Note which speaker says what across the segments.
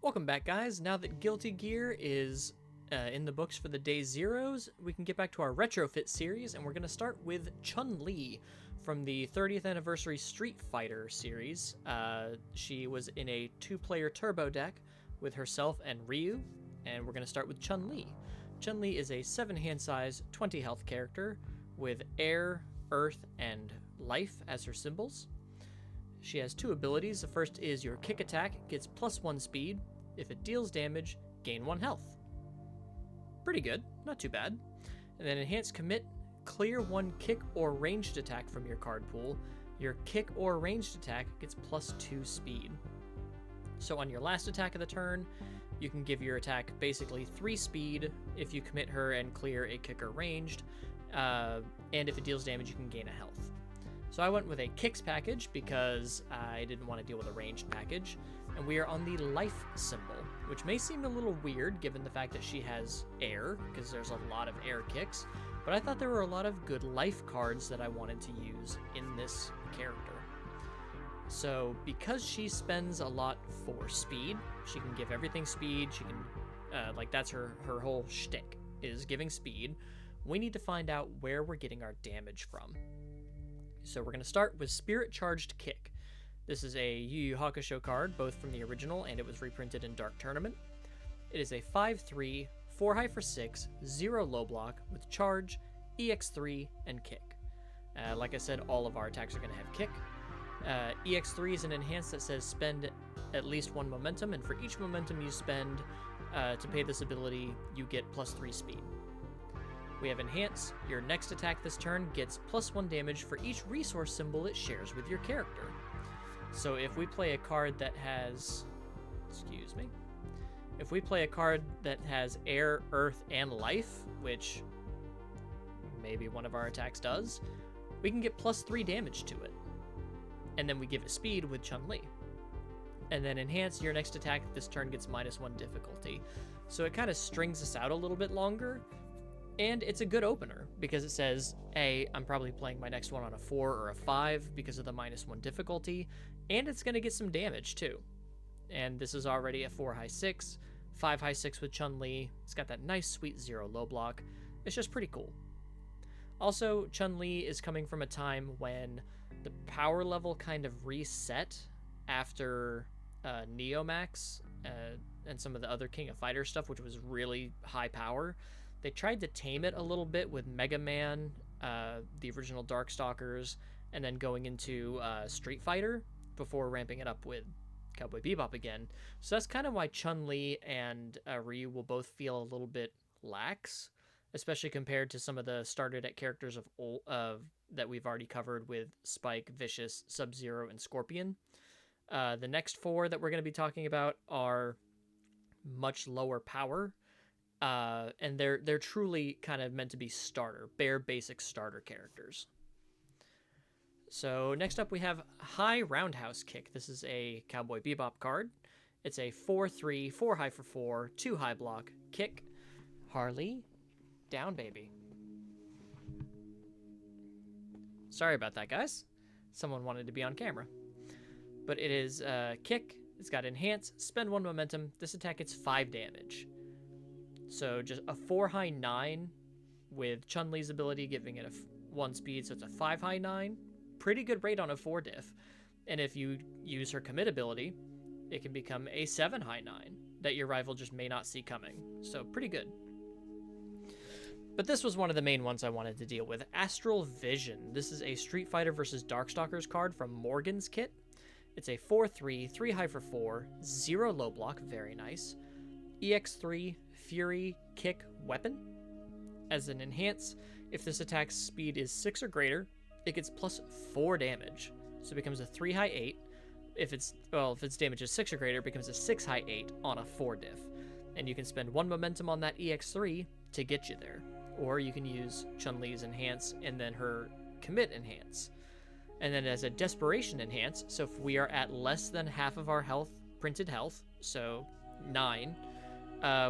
Speaker 1: Welcome back, guys. Now that Guilty Gear is in the books for the day zeros, we can get back to our Retrofit series, and we're going to start with Chun Li from the 30th Anniversary Street Fighter series. She was in a 2-player turbo deck with herself and Ryu, and we're going to start with Chun Li. Chun Li is a 7 hand size, 20 health character with air, earth, and life as her symbols. She has 2 abilities. The first is your kick attack, gets +1 speed. If it deals damage, gain 1 health. Pretty good, not too bad. And then enhanced commit, clear 1 kick or ranged attack from your card pool. Your kick or ranged attack gets +2 speed. So on your last attack of the turn, you can give your attack basically 3 speed if you commit her and clear a kick or ranged. And if it deals damage, you can gain a health. So I went with a kicks package because I didn't want to deal with a ranged package. And we are on the life symbol, which may seem a little weird given the fact that she has air, because there's a lot of air kicks. But I thought there were a lot of good life cards that I wanted to use in this character. So because she spends a lot for speed, she can give everything speed. She can, that's her whole shtick, is giving speed. We need to find out where we're getting our damage from. So we're going to start with Spirit Charged Kick. This is a Yu Yu Hakusho card, both from the original and it was reprinted in Dark Tournament. It is a 5/3, 4 high for 6, 0 low block with charge, EX3, and kick. Like I said, all of our attacks are going to have kick. EX3 is an enhance that says spend at least 1 momentum, and for each momentum you spend to pay this ability, you get +3 speed. We have Enhance. Your next attack this turn gets +1 damage for each resource symbol it shares with your character. So if we play a card that has... If we play a card that has air, earth, and life, which maybe one of our attacks does, we can get +3 damage to it. And then we give it speed with Chun Li. And then Enhance. Your next attack this turn gets -1 difficulty. So it kind of strings us out a little bit longer. And it's a good opener because it says, A, I'm probably playing my next one on a 4 or a 5 because of the -1 difficulty, and it's going to get some damage too. And this is already a 4 high 6, 5 high 6 with Chun Li. It's got that nice sweet 0 low block. It's just pretty cool. Also, Chun Li is coming from a time when the power level kind of reset after Neomax and some of the other King of Fighters stuff, which was really high power. They tried to tame it a little bit with Mega Man, the original Darkstalkers, and then going into Street Fighter before ramping it up with Cowboy Bebop again. So that's kind of why Chun Li and Ryu will both feel a little bit lax, especially compared to some of the started at characters of that we've already covered with Spike, Vicious, Sub-Zero, and Scorpion. The next 4 that we're going to be talking about are much lower power. And they're truly kind of meant to be bare basic starter characters. So next up we have High Roundhouse Kick. This is a Cowboy Bebop card. It's a 4/3, 4 high for 4, 2 high block, kick. Harley, down baby. Sorry about that, guys. Someone wanted to be on camera. But it is kick. It's got enhance, spend 1 momentum. This attack gets 5 damage. So just a 4 high 9 with Chun Li's ability giving it a 1 speed, so it's a 5 high 9. Pretty good rate on a 4 diff. And if you use her commit ability, it can become a 7 high 9 that your rival just may not see coming. So pretty good. But this was one of the main ones I wanted to deal with. Astral Vision. This is a Street Fighter vs. Darkstalkers card from Morgan's kit. It's a 4/3, 3 high for 4, 0 low block, very nice. EX3, Fury, Kick, Weapon. As an enhance, if this attack's speed is 6 or greater, it gets +4 damage. So it becomes a 3 high 8. If its damage is 6 or greater, it becomes a 6 high 8 on a 4 diff. And you can spend 1 momentum on that EX3 to get you there. Or you can use Chun-Li's enhance and then her commit enhance. And then as a desperation enhance, so if we are at less than half of our printed health, so 9,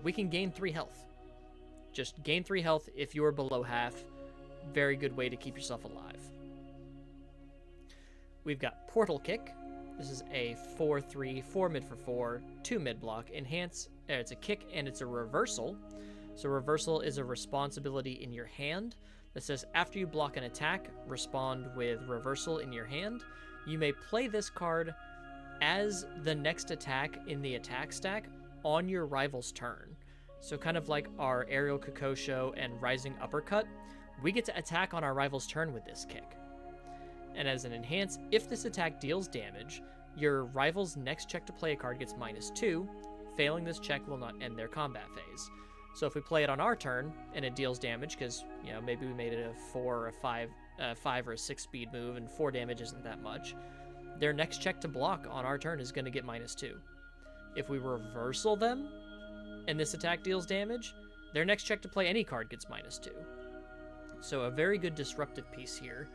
Speaker 1: we can gain 3 health. Just gain 3 health if you're below half. Very good way to keep yourself alive. We've got Portal Kick. This is a 4-3, 4 mid for 4, 2 mid block. Enhance, it's a kick and it's a reversal. So reversal is a responsibility in your hand that says after you block an attack, respond with reversal in your hand. You may play this card as the next attack in the attack stack on your rival's turn. So kind of like our aerial Kokosho and rising uppercut, we get to attack on our rival's turn with this kick. And as an enhance, if this attack deals damage, your rival's next check to play a card gets -2. Failing this check will not end their combat phase. So if we play it on our turn and it deals damage, because maybe we made it a 4 or a 5 or a 6 speed move, and 4 damage isn't that much, their next check to block on our turn is going to get -2. If we reversal them and this attack deals damage, their next check to play any card gets -2. So a very good disruptive piece here.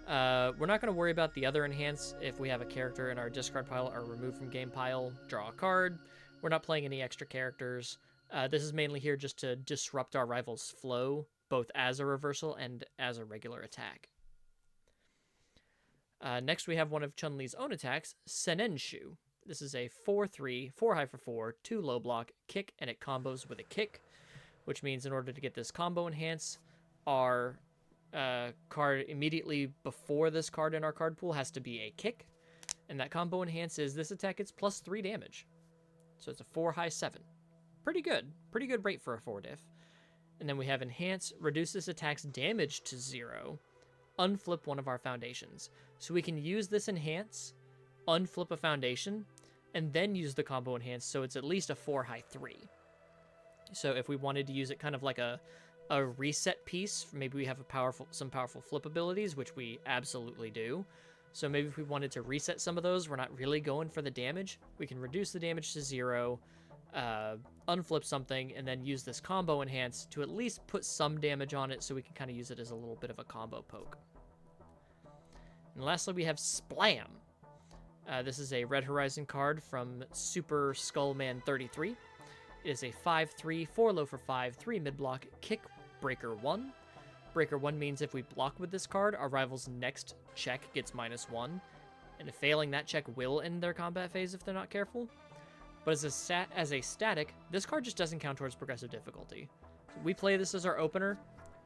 Speaker 1: We're not going to worry about the other enhance. If we have a character in our discard pile or remove from game pile, draw a card. We're not playing any extra characters. This is mainly here just to disrupt our rival's flow, both as a reversal and as a regular attack. Next, we have one of Chun Li's own attacks, Senenshu. This is a 4-3, 4 high for 4, 2 low block, kick, and it combos with a kick, which means in order to get this combo enhance, our card immediately before this card in our card pool has to be a kick, and that combo enhances this attack gets +3 damage. So it's a 4 high 7. Pretty good rate for a 4 diff. And then we have enhance, reduce this attack's damage to 0, unflip one of our foundations. So we can use this enhance, unflip a foundation, and then use the combo enhance, so it's at least a 4 high 3. So if we wanted to use it kind of like a reset piece, maybe we have some powerful flip abilities, which we absolutely do. So maybe if we wanted to reset some of those, we're not really going for the damage, we can reduce the damage to 0, unflip something, and then use this combo enhance to at least put some damage on it so we can kind of use it as a little bit of a combo poke. And lastly, we have Splam. This is a Red Horizon card from Super Skullman 33. It is a 5-3, 4 low for 5, 3 mid block, kick, breaker 1. Breaker 1 means if we block with this card, our rival's next check gets -1, and failing that check will end their combat phase if they're not careful. But as a static, this card just doesn't count towards progressive difficulty. So we play this as our opener,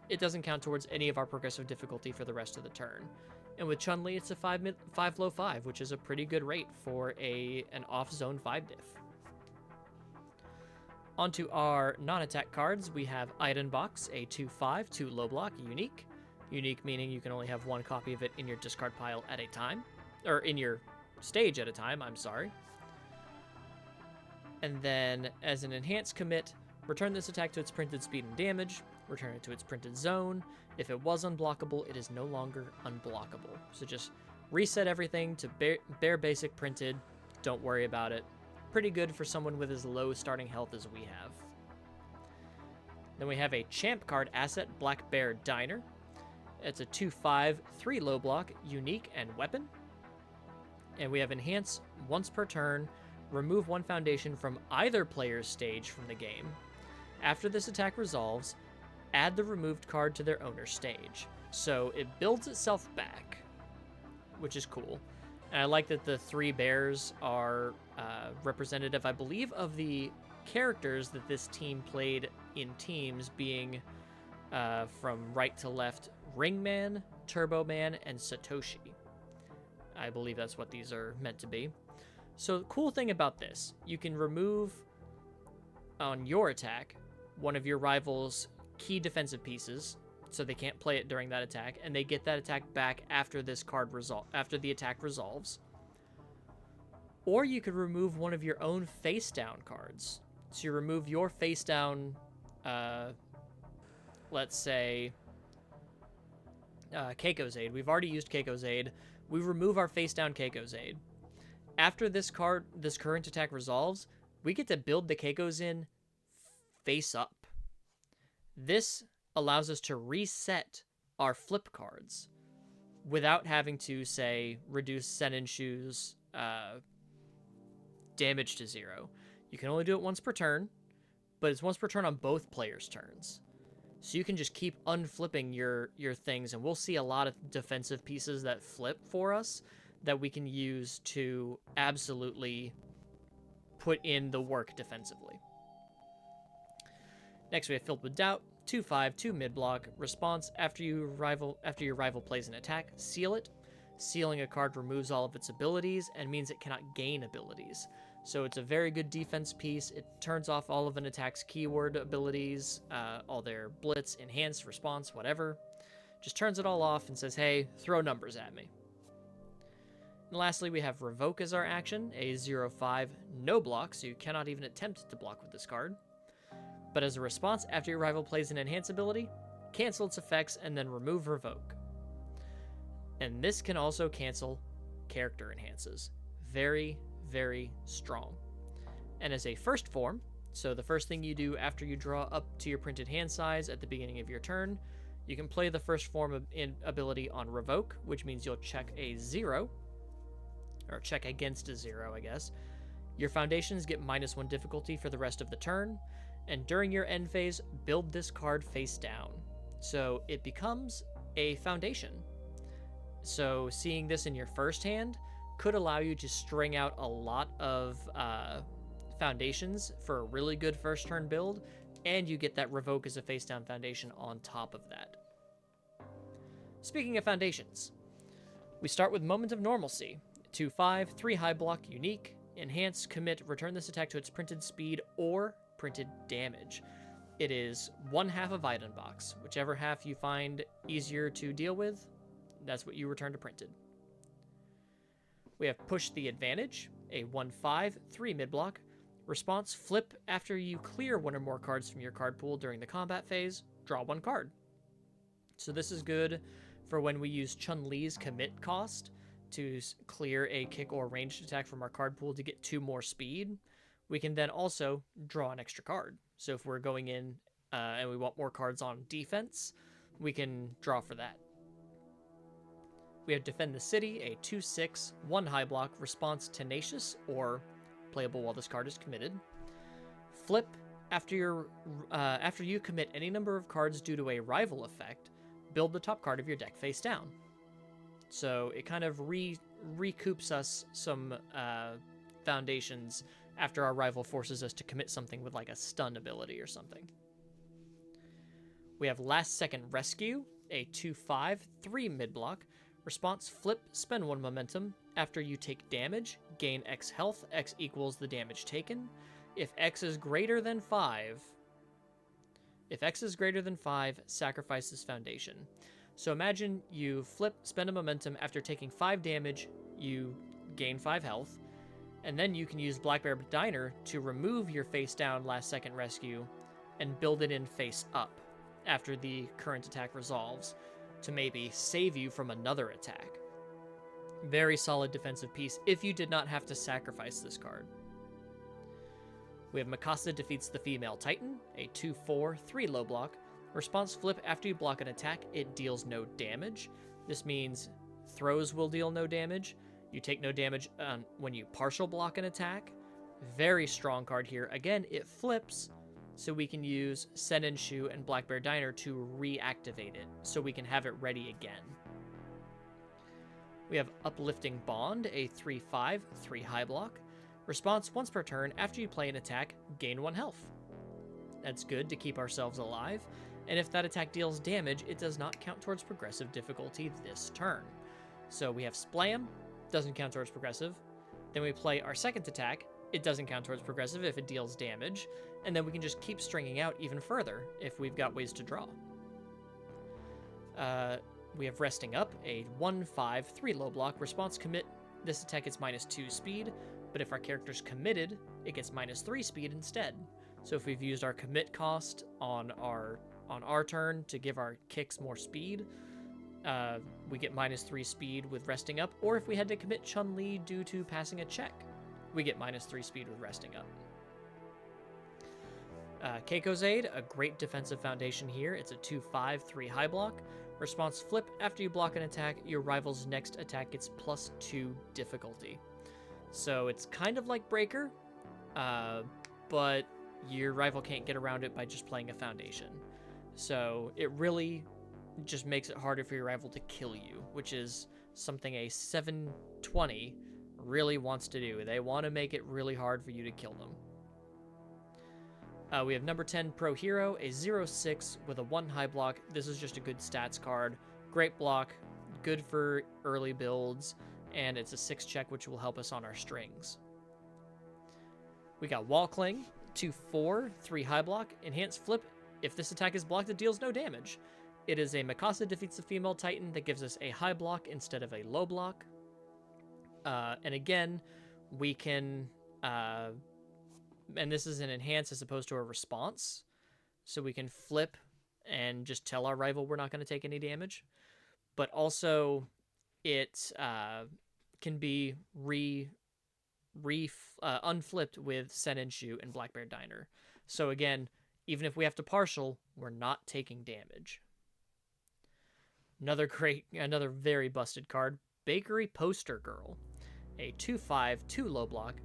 Speaker 1: it doesn't count towards any of our progressive difficulty for the rest of the turn. And with Chun Li, it's a 5 low 5, which is a pretty good rate for an off-zone 5 diff. Onto our non-attack cards, we have Idenbox, a 2-5, 2 low block, unique. Unique meaning you can only have one copy of it in your discard pile at a time. Or in your stage at a time, I'm sorry. And then, as an enhanced commit, return this attack to its printed speed and damage, return it to its printed zone. If it was unblockable, it is no longer unblockable. So just reset everything to bare basic printed, don't worry about it. Pretty good for someone with as low starting health as we have. Then we have a champ card asset, Black Bear Diner. It's a 2-5, 3 low block, unique, and weapon. And we have enhance once per turn, remove one foundation from either player's stage from the game. After this attack resolves, add the removed card to their owner's stage. So it builds itself back, which is cool. And I like that the 3 bears are representative, I believe, of the characters that this team played in teams, being from right to left, Ringman, Turbo Man, and Satoshi. I believe that's what these are meant to be. So the cool thing about this, you can remove on your attack one of your rival's key defensive pieces, so they can't play it during that attack, and they get that attack back after this card after the attack resolves. Or you could remove one of your own face down cards. So you remove your face down, let's say, Keiko's Aid. We've already used Keiko's Aid. We remove our face down Keiko's Aid. After this current attack resolves, we get to build the Keikos in face up. This allows us to reset our flip cards without having to, say, reduce Senenshu's damage to 0. You can only do it once per turn, but it's once per turn on both players' turns. So you can just keep unflipping your things, and we'll see a lot of defensive pieces that flip for us that we can use to absolutely put in the work defensively. Next, we have Filled with Doubt, 2/5, 2 mid-block. Response, after your rival plays an attack, seal it. Sealing a card removes all of its abilities and means it cannot gain abilities. So it's a very good defense piece. It turns off all of an attack's keyword abilities, all their blitz, enhance, response, whatever. Just turns it all off and says, hey, throw numbers at me. And lastly, we have Revoke as our action, a 0/5 no block, so you cannot even attempt to block with this card. But as a response, after your rival plays an enhance ability, cancel its effects and then remove Revoke. And this can also cancel character enhances. Very, very strong. And as a first form, so the first thing you do after you draw up to your printed hand size at the beginning of your turn, you can play the first form ability on Revoke, which means you'll check a 0, or check against a 0, I guess. Your foundations get -1 difficulty for the rest of the turn, and during your end phase, build this card face down. So it becomes a foundation. So seeing this in your first hand could allow you to string out a lot of foundations for a really good first turn build, and you get that Revoke as a face down foundation on top of that. Speaking of foundations, we start with Moment of Normalcy, 2/5, 3 high block, unique, enhance, commit, return this attack to its printed speed or printed damage. It is 1/2 of item box. Whichever half you find easier to deal with, that's what you return to printed. We have Push the Advantage, a 1/5, 3 mid-block. Response, flip after you clear one or more cards from your card pool during the combat phase, draw 1 card. So this is good for when we use Chun Li's commit cost to clear a kick or ranged attack from our card pool to get 2 more speed. We can then also draw an extra card. So if we're going in and we want more cards on defense, we can draw for that. We have Defend the City, a 2/6, 1 high block, response Tenacious, or playable while this card is committed. Flip after you commit any number of cards due to a rival effect, build the top card of your deck face down. So it kind of recoups us some foundations after our rival forces us to commit something with like a stun ability or something. We have Last Second Rescue, a 2/5, 3 mid-block. Response, flip, spend 1 momentum. After you take damage, gain X health. X equals the damage taken. If X is greater than 5, sacrifice this foundation. So imagine you flip, spend a momentum. After taking 5 damage, you gain 5 health. And then you can use Blackbear Diner to remove your face down Last Second Rescue and build it in face up after the current attack resolves to maybe save you from another attack. Very solid defensive piece if you did not have to sacrifice this card. We have Mikasa defeats the Female Titan, a 2/4, 3 low block. Response, flip after you block an attack, it deals no damage. This means throws will deal no damage. You take no damage when you partial block an attack. Very strong card here. Again, it flips, so we can use Senenshu and Blackbear Diner to reactivate it, so we can have it ready again. We have Uplifting Bond, a 3/5, 3 high block. Response, once per turn, after you play an attack, gain 1 health. That's good to keep ourselves alive, and if that attack deals damage, it does not count towards progressive difficulty this turn. So we have Splam, doesn't count towards progressive. Then we play our second attack, it doesn't count towards progressive if it deals damage, and then we can just keep stringing out even further if we've got ways to draw. We have Resting Up, a 1/5, 3 low block. Response, commit. This attack gets -2 speed, but if our character's committed, it gets -3 speed instead. So if we've used our commit cost on our turn to give our kicks more speed, we get -3 speed with Resting Up, or if we had to commit Chun Li due to passing a check, we get -3 speed with Resting Up. Keiko's Aid, a great defensive foundation here. It's a 2/5, 3 high block. Response, flip. After you block an attack, your rival's next attack gets +2 difficulty. So it's kind of like Breaker, but your rival can't get around it by just playing a foundation. So it really just makes it harder for your rival to kill you, which is something a 720 really wants to do. They want to make it really hard for you to kill them. We have number 10 Pro Hero, a 0-6 with a 1 high block. This is just a good stats card. Great block, good for early builds, and it's a 6 check, which will help us on our strings. We got Wall Cling, 2-4, 3 high block, enhanced flip. If this attack is blocked, it deals no damage. It is a Mikasa defeats a female Titan that gives us a high block instead of a low block. And again, we can, and this is an enhance as opposed to a response. So we can flip and just tell our rival we're not going to take any damage. But also, it can be unflipped with Sen and Shu and Black Bear Diner. So again, even if we have to partial, we're not taking damage. Another very busted card, Bakery Poster Girl. A 2-5, 2 low block,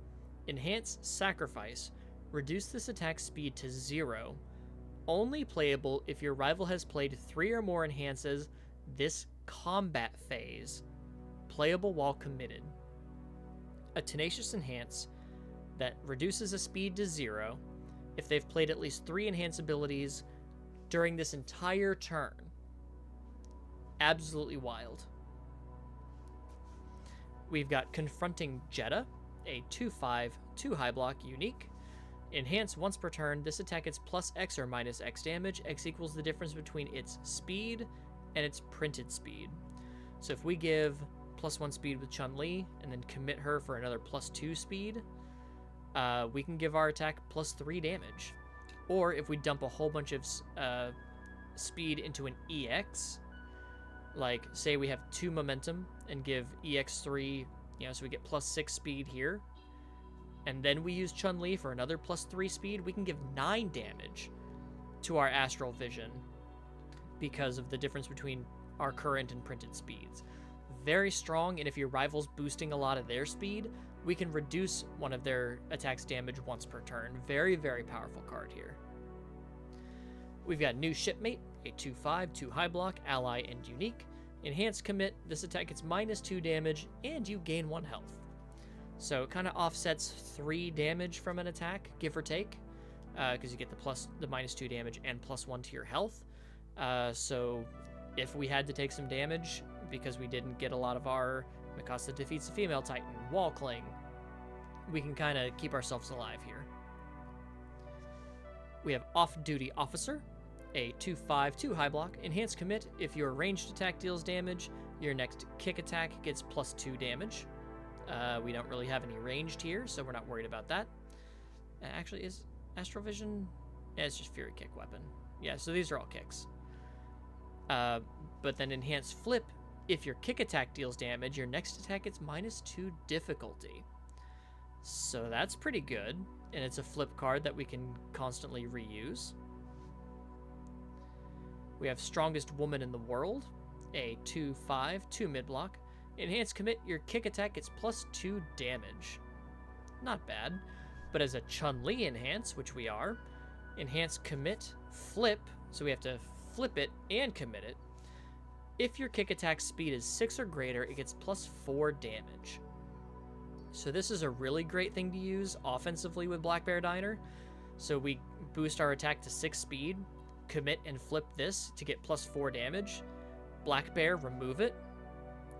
Speaker 1: enhance sacrifice, reduce this attack speed to 0. Only playable if your rival has played 3 or more enhances this combat phase. Playable while committed. A tenacious enhance that reduces a speed to 0 if they've played at least 3 enhance abilities during this entire turn. Absolutely wild. We've got Confronting Jeddah, a 2-5, 2 high block, unique. Enhance once per turn. This attack gets plus X or minus X damage. X equals the difference between its speed and its printed speed. So if we give +1 speed with Chun Li and then commit her for another +2 speed, we can give our attack +3 damage. Or if we dump a whole bunch of speed into an EX, like say we have 2 momentum and give EX3, so we get +6 speed here, and then we use Chun Li for another +3 speed, we can give 9 damage to our Astral Vision because of the difference between our current and printed speeds. Very strong, and if your rival's boosting a lot of their speed, we can reduce one of their attacks damage once per turn. Very, very powerful card here. We've got New Shipmate, a 2-5, 2 high block, ally, and unique. Enhanced commit, this attack gets -2 damage, and you gain 1 health. So it kind of offsets 3 damage from an attack, give or take, because you get the -2 damage and +1 to your health. So if we had to take some damage because we didn't get a lot of our Mikasa defeats a female Titan, Wall Cling, we can kind of keep ourselves alive here. We have Off-Duty Officer, a 2-5, 2 high block, enhanced commit. If your ranged attack deals damage, your next kick attack gets +2 damage. We don't really have any ranged here, so we're not worried about that. Actually, is Astral Vision? Yeah, it's just Fury Kick weapon. Yeah, so these are all kicks. But then enhanced flip. If your kick attack deals damage, your next attack gets -2 difficulty. So that's pretty good, and it's a flip card that we can constantly reuse. We have Strongest Woman in the World, a 2-5, 2 mid block. Enhanced commit, your kick attack gets +2 damage. Not bad, but as a Chun Li enhance, which we are, enhanced commit, flip, so we have to flip it and commit it. If your kick attack speed is 6 or greater, it gets +4 damage. So this is a really great thing to use offensively with Black Bear Diner. So we boost our attack to 6 speed, commit and flip this to get +4 damage. Black Bear, remove it.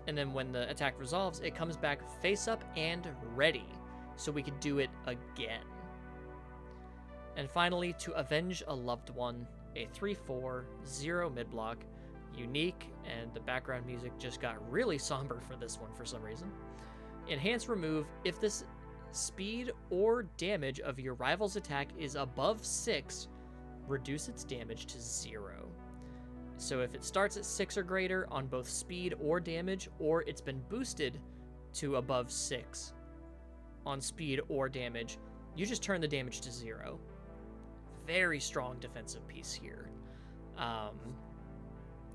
Speaker 1: And then when the attack resolves, it comes back face up and ready. So we can do it again. And finally, to avenge a loved one, a 3-4, 0 mid block, unique, and the background music just got really somber for this one for some reason. Enhance remove, if this speed or damage of your rival's attack is above 6, reduce its damage to 0. So if it starts at 6 or greater on both speed or damage, or it's been boosted to above 6 on speed or damage, you just turn the damage to 0. Very strong defensive piece here.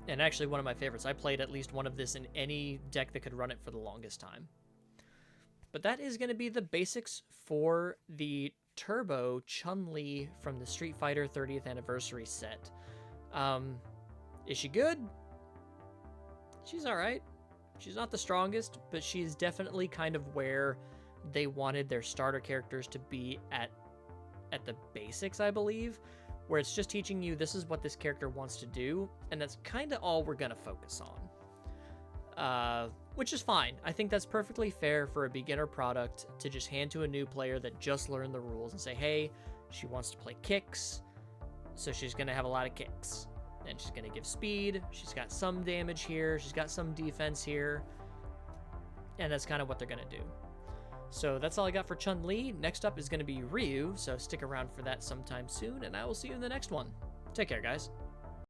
Speaker 1: And actually one of my favorites. I played at least one of this in any deck that could run it for the longest time. But that is going to be the basics for the Turbo Chun Li from the Street Fighter 30th Anniversary set. Is she good? She's alright. She's not the strongest, but she's definitely kind of where they wanted their starter characters to be at the basics, I believe, where it's just teaching you this is what this character wants to do, and that's kind of all we're going to focus on. Which is fine. I think that's perfectly fair for a beginner product to just hand to a new player that just learned the rules and say, hey, she wants to play kicks, so she's going to have a lot of kicks. And she's going to give speed, she's got some damage here, she's got some defense here, and that's kind of what they're going to do. So that's all I got for Chun Li. Next up is going to be Ryu, so stick around for that sometime soon, and I will see you in the next one. Take care, guys.